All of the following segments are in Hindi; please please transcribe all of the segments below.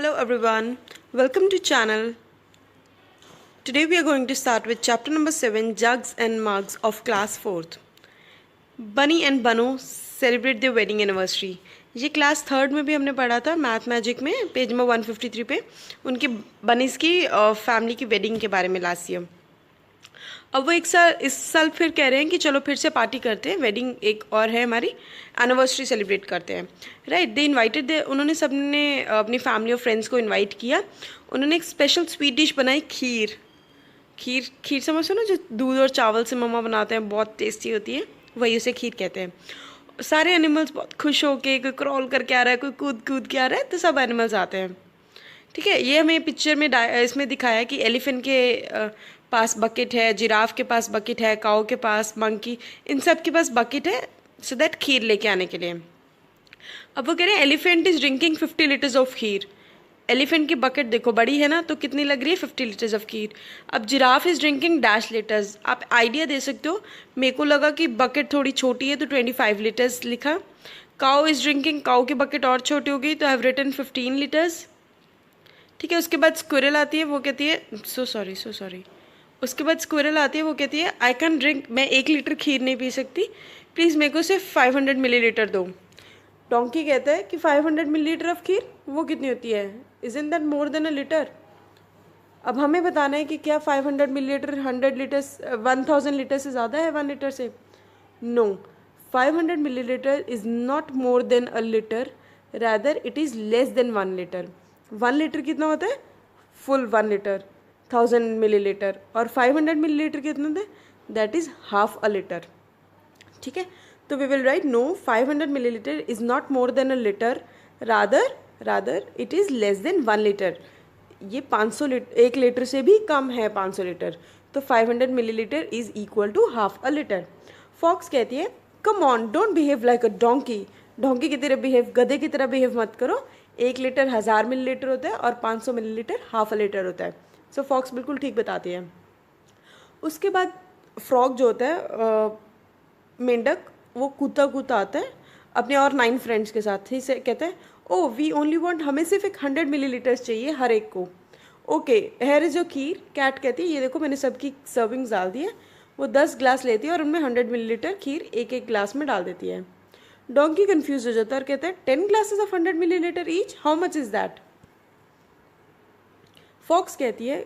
Hello everyone, welcome to channel. Today we are going to start with chapter number 7, Jugs and Mugs of class 4th. Bunny and Bano celebrate their wedding anniversary. ये क्लास 3rd में भी हमने पढ़ा था मैथ मैजिक में पेज नंबर 153 पे उनकी बनीज की फैमिली की वेडिंग के बारे में लास्ट ईयर। अब वो इस साल फिर कह रहे हैं कि चलो फिर से पार्टी करते हैं, वेडिंग एक और है हमारी, एनिवर्सरी सेलिब्रेट करते हैं, राइट। दे इनवाइटेड उन्होंने सबने अपनी फैमिली और फ्रेंड्स को इनवाइट किया। उन्होंने एक स्पेशल स्वीट डिश बनाई, खीर। खीर खीर समझते हो ना, जो दूध और चावल से मम्मा बनाते हैं, बहुत टेस्टी होती है, वही उसे खीर कहते हैं। सारे एनिमल्स बहुत खुश होके, कोई क्रॉल करके आ रहा है, कोई कूद कूद के आ रहा है, तो सब एनिमल्स आते हैं, ठीक है। ये हमें पिक्चर में इसमें दिखाया है कि एलिफेंट के पास बकेट है, जिराफ के पास बकेट है, काऊ के पास, मंकी, इन सब के पास बकेट है सो दैट खीर लेके आने के लिए। अब वो कह रहे हैं elephant is drinking 50 litres of kheer. Elephant की बकेट देखो बड़ी है ना, तो कितनी लग रही है, 50 लीटर्स ऑफ खीर। अब giraffe is drinking dash litres. आप आइडिया दे सकते हो, मेरे को लगा कि बकेट थोड़ी छोटी है तो 25 लीटर्स लिखा। काऊ इज ड्रिंकिंग, काऊ की बकेट और छोटी हो गई तो आई हैव रिटन 15 लीटर्स, ठीक है। उसके बाद स्क्विरल आती है, वो कहती है सो सॉरी। उसके बाद स्क्विरल आती है, वो कहती है आई कैन ड्रिंक, मैं 1 लीटर खीर नहीं पी सकती, प्लीज़ मेरे को सिर्फ 500 मिलीलीटर दो। डोंकी कहता है कि 500 मिलीलीटर ऑफ खीर, वो कितनी होती है, isn't that more than a litre. अब हमें बताना है कि क्या 500 मिलीलीटर 100 लीटर्स 1000 लीटर से ज़्यादा है 1 लीटर से। No, 500 millilitre is not more than a litre, rather it is less than 1 litre. 1 litre कितना होता है, फुल 1 लीटर 1000 मिलीलीटर, और 500 मिलीलीटर कितना होता है, that is half a litre, ठीक है। तो we will write no 500 millilitre is not more than a litre, rather it is less than 1 litre. ये 500 लीटर, 1 लीटर से भी कम है 500 लीटर, तो 500 millilitre is equal to half a litre. Fox कहती है come on, don't behave like a donkey. Donkey की तरह बिहेव, गधे की तरह बिहेव मत करो। 1 लीटर 1000 मिलीलीटर होता है और 500 मिलीलीटर हाफ अ लीटर होता है। सो फॉक्स बिल्कुल ठीक बताती है। उसके बाद फ्रॉग जो होता है मेंढक, वो कूदता कूदता आता है अपने और 9 फ्रेंड्स के साथ ही से, कहता है ओ वी ओनली वांट, हमें सिर्फ एक 100 मिलीलीटर्स चाहिए हर एक को। Okay here is your kheer. Cat कहती है ये देखो मैंने सबकी सर्विंग्स डाल दी है। वो 10 ग्लास लेती है और उनमें 100 मिलीलीटर खीर एक एक ग्लास में डाल देती है। डोंकी कंफ्यूज हो जाता है और कहता है 10 glasses of 100 millilitre each, how much is that. Fox कहती है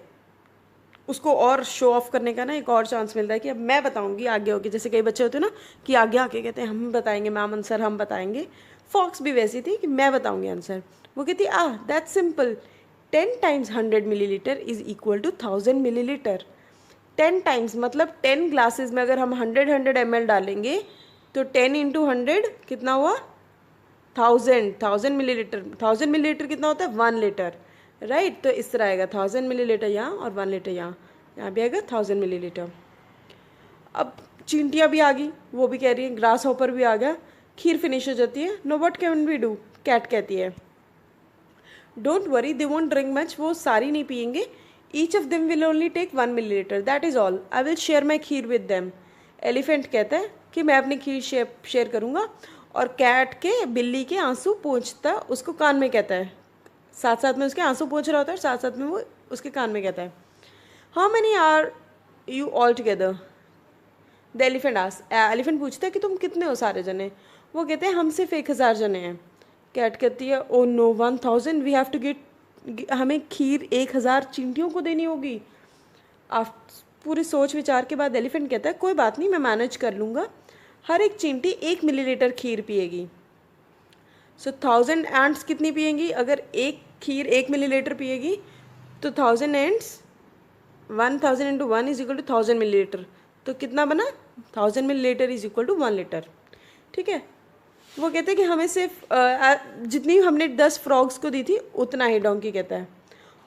उसको और शो ऑफ करने का ना एक और चांस मिलता है कि अब मैं बताऊंगी आगे होके, जैसे कई बच्चे होते हैं ना कि आगे आके कहते हैं हम बताएंगे मैम आंसर, हम बताएंगे। फॉक्स भी वैसी थी कि मैं बताऊंगी आंसर। वो कहती that's simple, 10 times 100 millilitre is equal to 1000 millilitre. 10 times मतलब 10 ग्लासेस में अगर हम 100 ml डालेंगे तो 10 इंटू 100 कितना हुआ, 1000 मिलीलीटर। 1000 मिलीलीटर कितना होता है, 1 लीटर, राइट। तो इस तरह आएगा 1000 मिलीलीटर यहाँ और 1 लीटर यहाँ भी आएगा 1000 मिलीलीटर। अब चींटियाँ भी आ गई, वो भी कह रही है, ग्रास हॉपर भी आ गया, खीर फिनिश हो जाती है। No what can we do, cat कहती है don't worry they won't drink much, वो सारी नहीं पियेंगे, each of them will only take 1 millilitre, that is all, I will share my kheer with them. Elephant कहता है कि मैं अपनी खीर शेयर करूँगा, और कैट के बिल्ली के आंसू पोंछता उसको कान में कहता है, साथ साथ में उसके आंसू पोंछ रहा होता है और साथ साथ में वो उसके कान में कहता है how many are you all together. The elephant elephant पूछता है कि तुम कितने हो सारे जने। वो कहते हैं हम सिर्फ 1000 जने हैं। कैट कहती है oh no 1000 we have to get, हमें खीर 1000 चींटियों को देनी होगी। आप पूरे सोच विचार के बाद एलिफेंट कहता है कोई बात नहीं, मैं मैनेज कर लूँगा, हर एक चींटी 1 मिलीलीटर खीर पिएगी। सो 1000 एंट्स कितनी पिएंगी, अगर एक खीर 1 मिलीलीटर पिएगी तो 1000 ants 1000 into 1 is equal to 1000 millilitre, तो कितना बना, 1000 millilitre is equal to 1 litre, ठीक है। वो कहते हैं कि हमें सिर्फ जितनी हमने 10 फ्रॉग्स को दी थी उतना ही। डोंकी कहता है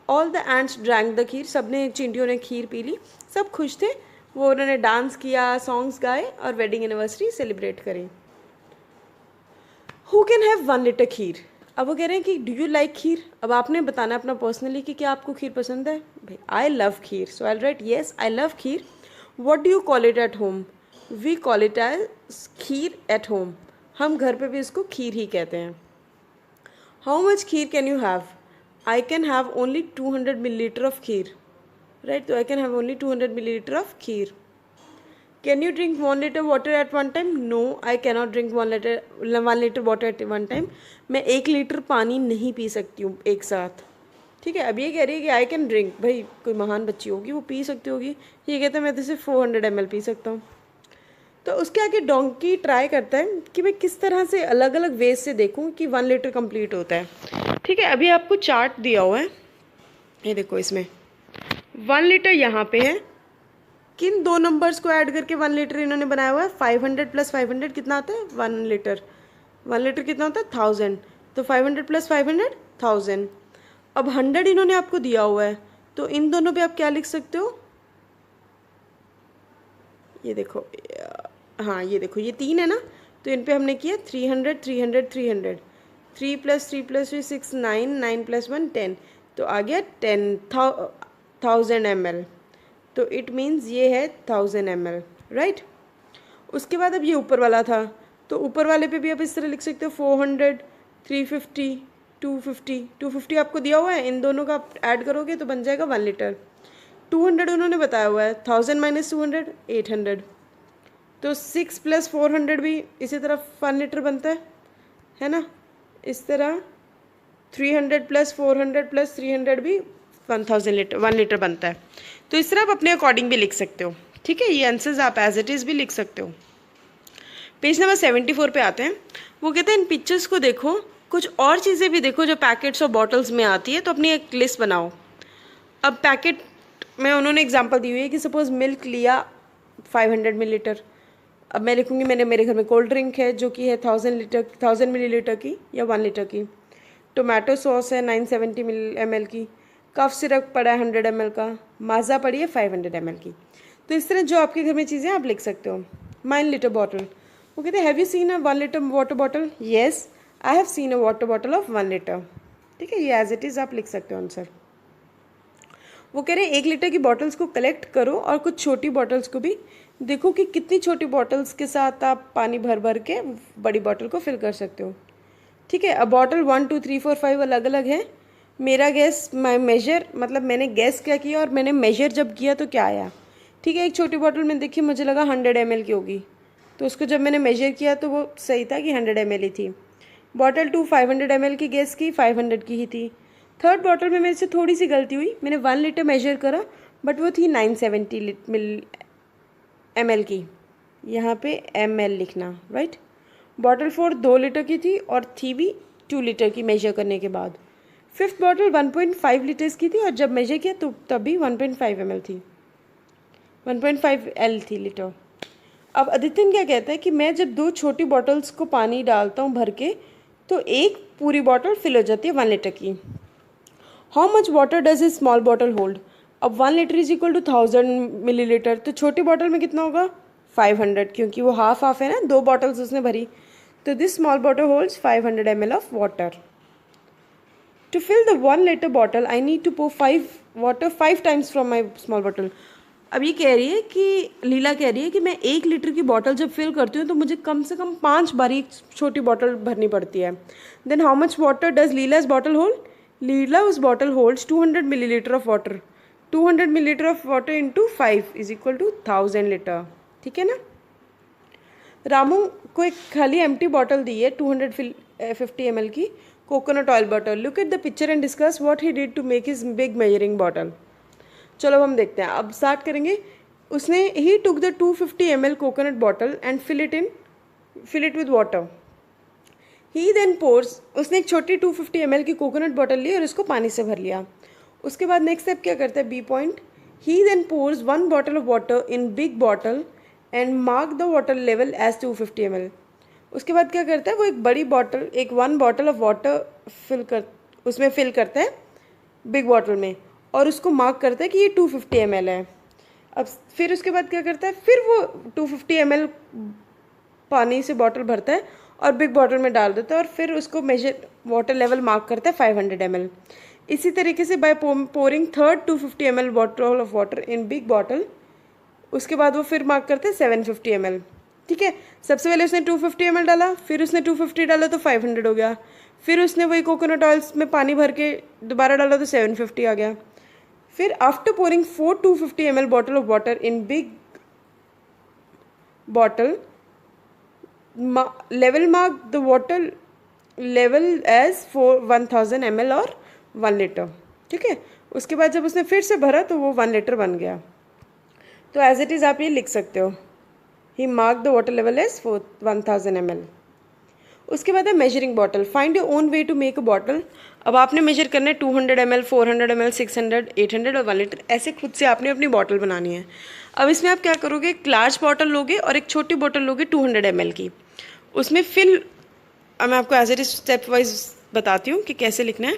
all the ants drank the kheer, सब ने चींटियों ने खीर पी ली, सब खुश थे, वो उन्होंने डांस किया, सॉन्ग्स गाए और वेडिंग एनिवर्सरी सेलिब्रेट करी। हु कैन हैव 1 लीटर खीर। अब वो कह रहे हैं कि डू यू लाइक खीर। अब आपने बताना अपना पर्सनली कि क्या आपको खीर पसंद है। भाई I love kheer, so I write yes I love kheer. What do you call it at home, we call it as kheer at home, हम घर पे भी इसको खीर ही कहते हैं। How much kheer can you have, I can have only 200 milliliter of kheer, right? So I can have only 200 milliliter of kheer. Can you drink 1 liter water at one time? No, I cannot drink 1 liter water at one time. मैं 1 लीटर पानी नहीं पी सकती हूँ एक साथ, ठीक है। अब ये कह रही है कि आई कैन ड्रिंक, भाई कोई महान बच्ची होगी वो पी सकती होगी, ये कहता है मैं तो सिर्फ 400 ml पी सकता हूँ। तो उसके आगे डोंकी ट्राई करता है कि मैं किस तरह से अलग अलग वेज से देखूँ कि 1 लीटर कंप्लीट होता है, ठीक है। अभी आपको चार्ट दिया हुआ है, ये देखो, इसमें 1 लीटर यहाँ पे है, किन दो नंबर्स को ऐड करके 1 लीटर इन्होंने बनाया हुआ है। 500 + 500 कितना आता है? 1 लीटर। 1 लीटर कितना होता है? 1000। तो 500 + 500 1000। अब 100 इन्होंने आपको दिया हुआ है, तो इन दोनों पे आप क्या लिख सकते हो? ये देखो, हाँ ये देखो, ये 3 है ना, तो इन पे हमने किया 300 300 300। 3 + 3 + 3 6 9 9 + 1 10, तो आ गया 10,000 ml। तो इट मीन्स ये है 1000 ml, राइट। उसके बाद अब ये ऊपर वाला था, तो ऊपर वाले पे भी आप इस तरह लिख सकते हो 400 350 250। 250 आपको दिया हुआ है, इन दोनों का आप ऐड करोगे तो बन जाएगा 1 लीटर। 200 उन्होंने बताया हुआ है, 1000 - 200 800। तो 6 + 400 भी इसी तरह 1 लीटर बनता है ना। इस तरह 300 + 400 + 300 भी 1 लीटर बनता है। तो इस तरह आप अपने अकॉर्डिंग भी लिख सकते हो, ठीक है। ये आंसर्स आप एज इट इज़ भी लिख सकते हो। पेज नंबर 74 पे आते हैं। वो कहते हैं इन पिक्चर्स को देखो, कुछ और चीज़ें भी देखो जो पैकेट्स और बॉटल्स में आती है, तो अपनी एक लिस्ट बनाओ। अब पैकेट में उन्होंने एग्जांपल दी हुई है कि सपोज मिल्क लिया 500 मिलीलीटर। अब मैं लिखूँगी मैंने मेरे घर में कोल्ड ड्रिंक है जो कि है 1000 मिलीलीटर की या 1 लीटर की। टोमेटो सॉस है 970 ml की। कफ सिरप पड़ा है 100 ml का। माज़ा पड़ी है 500 ml की। तो इस तरह जो आपके घर में चीज़ें आप लिख सकते हो। 1 लीटर बॉटल, वो कहते हैं have you seen a 1 litre water bottle? Yes, I have seen a water bottle of 1 litre, ठीक है। ये एज इट इज़ आप लिख सकते हो आंसर। वो कह रहे हैं 1 लीटर की बॉटल्स को कलेक्ट करो और कुछ छोटी बॉटल्स को भी देखो कि कितनी छोटी बॉटल्स के साथ आप पानी भर भर के बड़ी बॉटल को फिल कर सकते हो, ठीक है। अब बॉटल 1 2 3 4 5 अलग अलग है। मेरा गैस मेजर, मतलब मैंने गैस क्या किया और मैंने मेजर जब किया तो क्या आया, ठीक है। एक छोटी बॉटल में देखिए मुझे लगा 100 ml की होगी, तो उसको जब मैंने मेजर किया तो वो सही था कि 100 ml ही थी। बॉटल 2 500 ml की गैस की 500 की ही थी। थर्ड बॉटल में मेरे से थोड़ी सी गलती हुई, मैंने 1 लीटर मेजर करा बट वो थी 970 ml की, यहाँ पे ml लिखना, राइट। बॉटल 4 2 लीटर की थी और थी भी 2 लीटर की मेजर करने के बाद। फिफ्थ बॉटल 1.5 लीटर्स की थी और जब मेजर किया तो तभी 1.5 ml थी, 1.5 L थी लीटर। अब आदित्यन क्या कहता है कि मैं जब 2 छोटी बॉटल्स को पानी डालता हूँ भर के तो एक पूरी बॉटल फिल हो जाती है 1 लीटर की। How much water does a small bottle hold? अब 1 litre is equal to 1000 millilitre, तो छोटी बॉटल में कितना होगा? 500, क्योंकि वो हाफ हाफ है ना, 2 बॉटल्स उसने भरी। तो this small bottle holds 500 ml of water. To fill the 1 liter bottle, I need to pour 5 times from my small bottle. अब ये कह रही है कि लीला कह रही है कि मैं 1 लीटर की बॉटल जब फिल करती हूँ तो मुझे कम से कम 5 बार एक छोटी बॉटल भरनी पड़ती है। Then how much water does Leela's bottle hold? Leela उस bottle holds 200 millilitre of water. 200 millilitre of water into 5 is equal to 1000 litre, ठीक है ना। रामू को एक खाली एम्प्टी बॉटल दी है 250 ml की coconut oil bottle. Look at the picture and discuss what he did to make his big measuring bottle. चलो अब हम देखते हैं, अब स्टार्ट करेंगे। उसने he took the 250 ml coconut bottle and fill it with water. He then pours, उसने एक छोटी 250 ml की कोकोनट बॉटल ली और इसको पानी से भर लिया। उसके बाद नेक्स्ट स्टेप क्या करता है, B point. He then pours 1 bottle of water in big bottle and mark the water level as 250 ml। उसके बाद क्या करता है, वो एक बड़ी बॉटल, एक 1 बॉटल ऑफ वाटर उसमें फिल करता है बिग बॉटल में और उसको मार्क करता है कि ये 250 ml है। अब फिर उसके बाद क्या करता है, फिर वो 250 ml पानी से बॉटल भरता है और बिग बॉटल में डाल देता है और फिर उसको मेजर वाटर लेवल मार्क करता है 500 ml। इसी तरीके से by pouring third 250 ml bottle of water in big bottle, उसके बाद वो फिर मार्क करते हैं 750 ml, ठीक है। सबसे पहले उसने 250 ml डाला, फिर उसने 250 डाला तो 500 हो गया, फिर उसने वही कोकोनट ऑयल्स में पानी भर के दोबारा डाला तो 750 आ गया। फिर after pouring 4 250 ml bottle of water in big bottle, level mark the water level as 1000 ml और 1 लीटर। ठीक है, उसके बाद जब उसने फिर से भरा तो वो 1 लीटर बन गया। तो एज इट इज़ आप ये लिख सकते हो, he mark the water level as 1000 ml। उसके बाद है measuring bottle, find your own way to make a bottle. अब आपने मेजर करना है 200 ml, 400 ml, 600, 800 और 1 लीटर, ऐसे खुद से आपने अपनी बॉटल बनानी है। अब इसमें आप क्या करोगे, एक लार्ज बॉटल लोगे और एक छोटी बॉटल लोगे 200 ml की। उसमें फिल, अब मैं आपको as it is stepwise बताती हूँ कि कैसे लिखना है।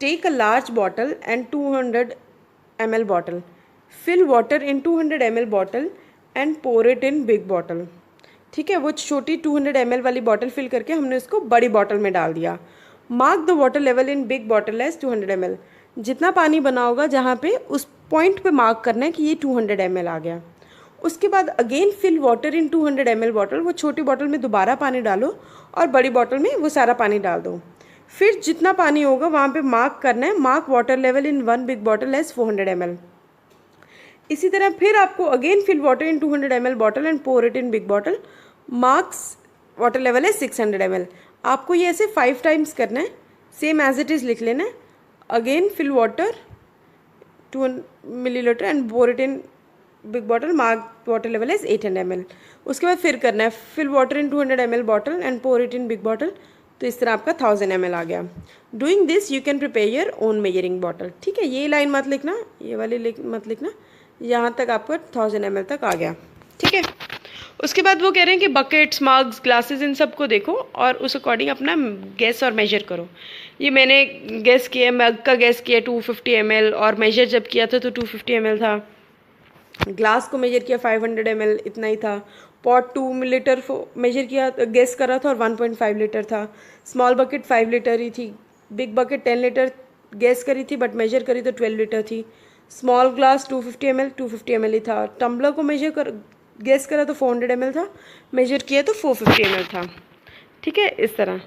Take a large bottle and 200 ml bottle, fill water in 200 ml bottle and pour it in big bottle. ठीक है, वो छोटी 200 ml वाली बॉटल फिल करके हमने उसको बड़ी बॉटल में डाल दिया। Mark the water level in big bottle as 200 ml। जितना पानी बना होगा जहाँ पे, उस पॉइंट पे मार्क करना है कि ये 200 ml आ गया। उसके बाद again fill water in 200 ml bottle, वो छोटी बॉटल में दोबारा पानी डालो और बड़ी बॉटल में वो सारा पानी डाल दो। फिर जितना पानी होगा वहाँ पे मार्क करना है, mark water level in 1 big bottle as 400 ml। इसी तरह फिर आपको again fill water in 200 ml bottle and pour it in big bottle, marks water level है 600 ml। आपको ये ऐसे 5 टाइम्स करना है, सेम एज इट इज़ लिख लेना है। Again fill water 2 millilitre and pour it in big bottle, mark water level is 800 ml। उसके बाद फिर करना है fill water in 200 ml bottle and pour it in big bottle, तो इस तरह आपका 1000 ml आ गया। Doing this you can prepare your own measuring bottle. ठीक है, ये लाइन मत लिखना, ये वाली मत लिखना, यहाँ तक आपका 1000 ml तक आ गया। ठीक है, उसके बाद वो कह रहे हैं कि बकेट्स, मग्स, ग्लासेस, इन सब को देखो और उस अकॉर्डिंग अपना गैस और मेजर करो। ये मैंने गैस किया, मग का गैस किया 250 ml और मेजर जब किया था तो 250 ml था। ग्लास को मेजर किया 500 ml, इतना ही था। पॉट 2 लीटर मेजर किया, गैस करा था और 1.5 लीटर था। स्मॉल बकेट 5 लीटर ही थी। बिग बकेट 10 लीटर गैस करी थी बट मेजर करी तो 12 लीटर थी। स्मॉल ग्लास 250 ml ही था। टम्बलर को मेजर कर गैस करा तो 400 ml था, मेजर किया तो 450 ml था। ठीक है, इस तरह।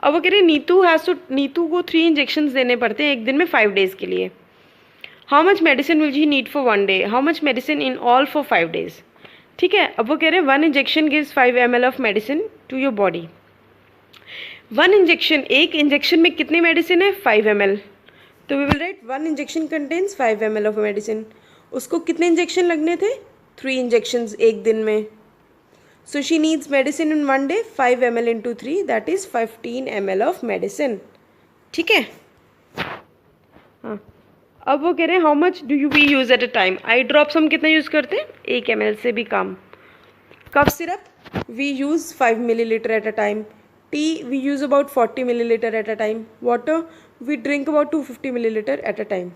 अब वो कह रहे नीतू को 3 इंजेक्शन देने पड़ते हैं एक दिन में 5 डेज़ के लिए। How much medicine will you need for 1 day, how much medicine in all for 5 days. ठीक है, अब वो कह रहे हैं 1 injection gives 5 ml of medicine to your body. 1 injection, एक इंजेक्शन में कितनी मेडिसिन है, 5 ml। तो we will write 1 injection contains 5 ml of medicine. उसको कितने इंजेक्शन लगने थे, 3 इंजेक्शंस एक दिन में। So she needs medicine in 1 day, 5 ml into 3, that is 15 ml of medicine. ठीक है, हाँ। अब वो कह रहे हैं how much do you we use at a time. Eye drops हम कितना यूज़ करते हैं, 1 ml से भी कम। Cough syrup we use 5 millilitre at a time. Tea we use about 40 millilitre at a time. Water we drink about 250 millilitre at a time.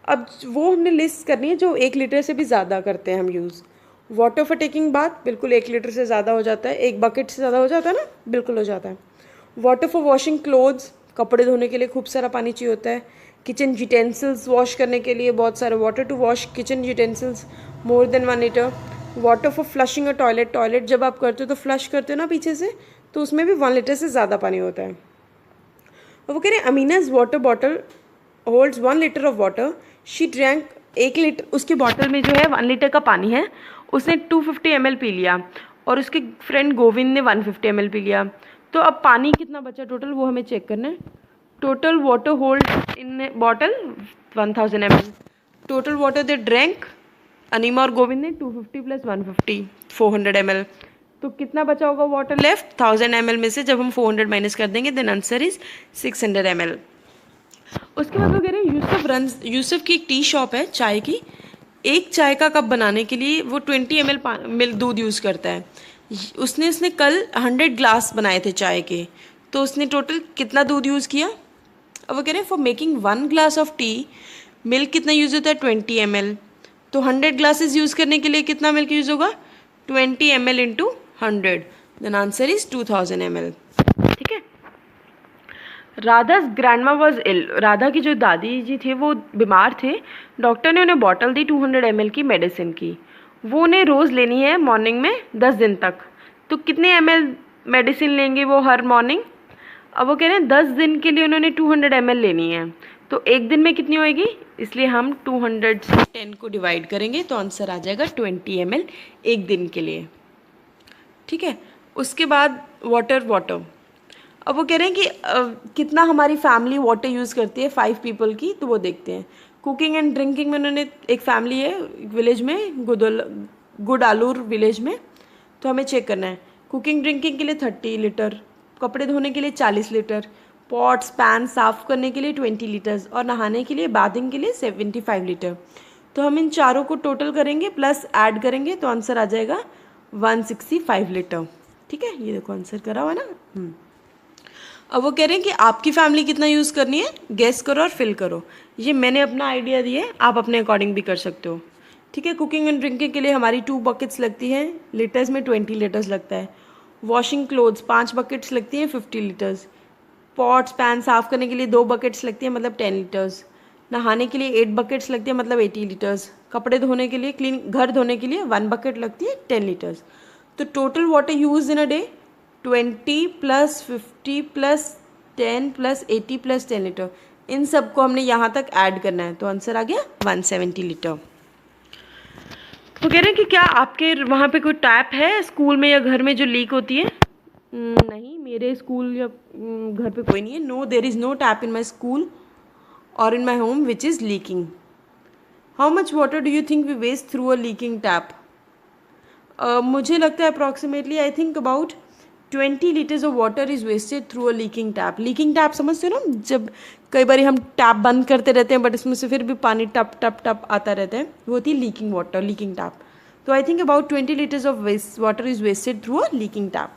अब वो हमने लिस्ट करनी है जो 1 लीटर से भी ज़्यादा करते हैं हम use. Water for taking bath बिल्कुल 1 लीटर से ज़्यादा हो जाता है, 1 बकेट से ज़्यादा हो जाता है ना, बिल्कुल हो जाता है। वाटर फॉर वॉशिंग क्लोथ्स, कपड़े धोने के लिए खूब सारा पानी चाहिए होता है। किचन यूटेंसिल्स वॉश करने के लिए बहुत सारे, water to wash kitchen utensils more than 1 litre. Water for flushing a toilet, toilet जब आप करते हो तो फ्लश करते हो ना पीछे से, तो उसमें भी 1 लीटर से ज़्यादा पानी होता है। वो कह रहे हैं Amina's water bottle holds 1 litre of water, she drank 1 litre, उसकी बॉटल में जो है 1 लीटर का पानी है, उसने 250 ml पी लिया और उसके फ्रेंड गोविंद ने 150 ml पी लिया। तो अब पानी कितना बचा टोटल, वो हमें चेक करना है। Total water hold in bottle 1000 ml। Total water they drank, Anima और गोविंद ने 250 प्लस 150, 400 ml। तो कितना बचा होगा वाटर लेफ्ट, 1000 ml में से जब हम 400 माइनस कर देंगे देन आंसर इज 600 ml। उसके बाद वगैरह यूसुफ की एक टी शॉप है चाय की। एक चाय का कप बनाने के लिए वो 20 ml दूध यूज़ करता है। उसने कल 100 ग्लास बनाए थे चाय के, तो उसने टोटल कितना दूध यूज़ किया। अब वो कह रहे हैं for making 1 glass of tea milk कितना यूज़ होता है, 20 ml। तो 100 ग्लासेस यूज़ करने के लिए कितना मिल्क यूज़ होगा, 20 ml into 100, then answer is 2000 ml। ठीक है, Radha grandma was ill, Radha की जो दादी जी थे वो बीमार थे। डॉक्टर ने उन्हें बॉटल दी 200 ml की मेडिसिन की। वो उन्हें रोज़ लेनी है मॉर्निंग में 10 दिन तक। तो कितने ml मेडिसिन लेंगे वो हर मॉर्निंग, अब वो कह रहे हैं 10 दिन के लिए उन्होंने 200 ml लेनी है, तो एक दिन में कितनी होएगी, इसलिए हम 200 से 10 को डिवाइड करेंगे तो आंसर आ जाएगा 20 ml एक दिन के लिए। ठीक है, उसके बाद वाटर। अब वो कह रहे हैं कि कितना हमारी फैमिली वाटर यूज़ करती है 5 पीपल की, तो वो देखते हैं। कुकिंग एंड ड्रिंकिंग में उन्होंने, एक फैमिली है विलेज में, गुडालूर विलेज में, तो हमें चेक करना है। कुकिंग ड्रिंकिंग के लिए 30 लीटर, कपड़े धोने के लिए 40 लीटर, पॉट्स पैन साफ़ करने के लिए 20 लीटर्स और नहाने के लिए बाथिंग के लिए 75 लीटर। तो हम इन चारों को टोटल करेंगे प्लस ऐड करेंगे तो आंसर आ जाएगा 165 लीटर। ठीक है, ये देखो आंसर करा हुआ ना। अब वो कह रहे हैं कि आपकी फैमिली कितना यूज़ करनी है, गेस करो और फिल करो। ये मैंने अपना आइडिया दिया है, आप अपने अकॉर्डिंग भी कर सकते हो। ठीक है, कुकिंग एंड ड्रिंकिंग के लिए हमारी 2 बकेट्स लगती हैं, लीटर्स में 20 लीटर्स लगता है। वॉशिंग क्लोथ्स 5 बकेट्स लगती हैं, 50 लीटर्स। पॉट्स पैन साफ़ करने के लिए 2 बकेट्स लगती हैं, मतलब 10 लीटर्स। नहाने के लिए 8 बकेट्स लगती है, मतलब 80 लीटर्स। कपड़े धोने के लिए, घर धोने के लिए 1 बकेट लगती है, 10 लीटर्स। तो total water use in a day 20 plus 50 plus 10 plus 80 plus 10 litre, इन सबको हमने यहाँ तक ऐड करना है, तो आंसर आ गया 170 लीटर। तो कह रहे हैं कि क्या आपके वहाँ पे कोई टैप है स्कूल में या घर में जो लीक होती है? नहीं, मेरे स्कूल या घर पे कोई नहीं है। No, there is no tap in my school और in my home which is leaking. How much water do you think we waste through a leaking tap? मुझे लगता है approximately I think about 20 litres of water is wasted through a leaking tap. Leaking tap समझते हो ना, जब कई बार हम टैप बंद करते रहते हैं बट इसमें से फिर भी पानी टप टप टप आता रहता है, वो होती है लीकिंग वाटर, लीकिंग टैप। तो I think about 20 litres of water is wasted through a leaking tap.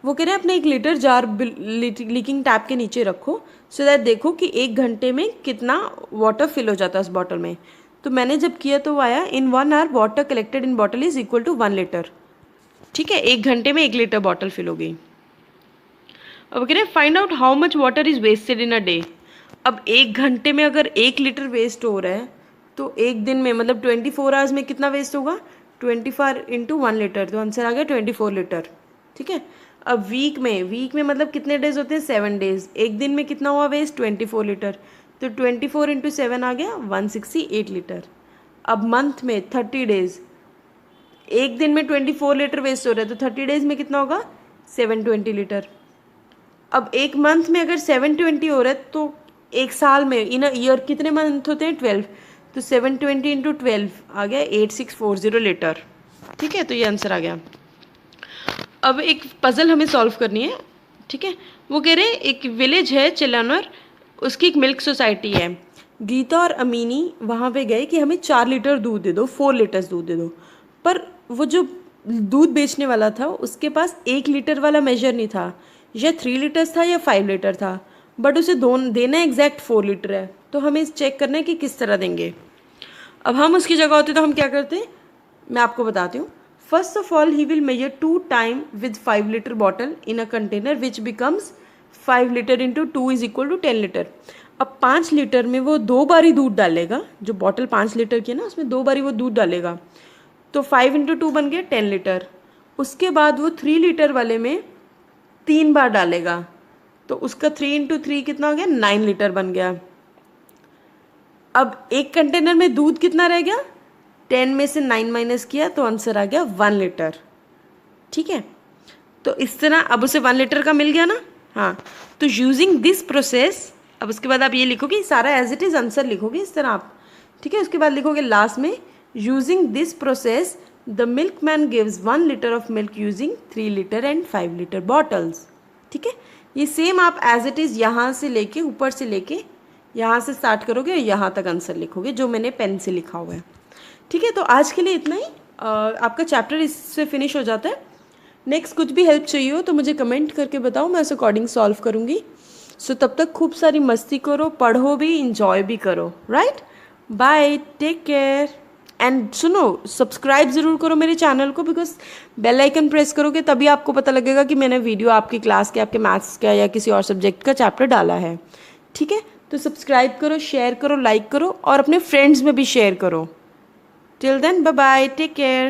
वो कह रहे हैं अपने 1 लीटर जार लीकिंग टैप के नीचे रखो, सो दैट देखो कि 1 घंटे में कितना वाटर फिल हो जाता है उस बॉटल में। तो मैंने जब किया तो वो आया in 1 hour water collected in bottle is equal to 1 litre. ठीक है, 1 घंटे में 1 लीटर बॉटल फिल हो गई। अब कह रहे हैं find out how much water is wasted in a day. अब 1 घंटे में अगर 1 लीटर वेस्ट हो रहा है तो एक दिन में मतलब 24 आवर्स में कितना वेस्ट होगा, 24 इंटू 1 लीटर, तो आंसर आ गया 24 लीटर। ठीक है, अब वीक में मतलब कितने डेज होते हैं, 7 डेज। एक दिन में कितना हुआ वेस्ट, 24 लीटर, तो 24 इंटू 7 आ गया 168 लीटर। अब मंथ में 30 डेज, एक दिन में 24 लीटर वेस्ट हो रहा है तो 30 डेज में कितना होगा, 720 लीटर। अब एक मंथ में अगर 720 हो रहा है तो एक साल में इन अ ईयर कितने मंथ होते हैं, 12, तो 720 इंटू 12 आ गया 8640 लीटर। ठीक है, तो ये आंसर आ गया। अब एक पजल हमें सॉल्व करनी है। ठीक है, वो कह रहे हैं एक विलेज है चिलानर, उसकी एक मिल्क सोसाइटी है। गीता और अमीनी वहाँ पे गए कि हमें 4 लीटर दूध दे दो, 4 लीटर्स दूध दे दो, पर वो जो दूध बेचने वाला था उसके पास 1 लीटर वाला मेजर नहीं था, या 3 लीटर्स था या 5 लीटर था, बट उसे देना एग्जैक्ट 4 लीटर है। तो हमें चेक करना है कि किस तरह देंगे। अब हम उसकी जगह होते तो हम क्या करते, मैं आपको बताती हूँ। First of all he will measure 2 time with 5 litre bottle in a container which becomes 5 litre into 2 is equal to 10 litre. अब 5 लीटर में वो 2 बारी दूध डालेगा, जो बॉटल 5 लीटर की है ना उसमें 2 बारी वो दूध डालेगा, तो 5 इंटू 2 बन गया 10 लीटर। उसके बाद वो 3 लीटर वाले में 3 बार डालेगा, तो उसका 3 इंटू 3 कितना हो गया, 9 लीटर बन गया। अब एक कंटेनर में दूध कितना रह गया, 10 में से 9 माइनस किया तो आंसर आ गया 1 लीटर। ठीक है, तो इस तरह अब उसे 1 लीटर का मिल गया ना। हाँ, तो यूजिंग दिस प्रोसेस, अब उसके बाद आप ये लिखोगे सारा एज इट इज आंसर लिखोगे इस तरह आप। ठीक है, उसके बाद लिखोगे लास्ट में using this process the milk man gives 1 litre of milk using 3 litre and 5 litre bottles. ठीक है, ये सेम आप एज इट इज यहाँ से लेके ऊपर से लेके यहाँ से स्टार्ट करोगे और यहाँ तक आंसर लिखोगे जो मैंने पेन से लिखा हुआ है। ठीक है, तो आज के लिए इतना ही। आपका चैप्टर इससे फिनिश हो जाता है। नेक्स्ट कुछ भी हेल्प चाहिए हो तो मुझे कमेंट करके बताओ, मैं उस अकॉर्डिंग सॉल्व करूँगी। सो तब तक खूब सारी मस्ती करो, पढ़ो भी, इंजॉय भी करो। Right, bye, take care. And सुनो, सब्सक्राइब ज़रूर करो मेरे चैनल को, बिकॉज बेल आइकन प्रेस करोगे तभी आपको पता लगेगा कि मैंने वीडियो आपकी क्लास के, आपके मैथ्स का या किसी और सब्जेक्ट का चैप्टर डाला है। ठीक है, तो सब्सक्राइब करो, शेयर करो, लाइक करो और अपने फ्रेंड्स में भी शेयर करो। Till then, bye bye, take care.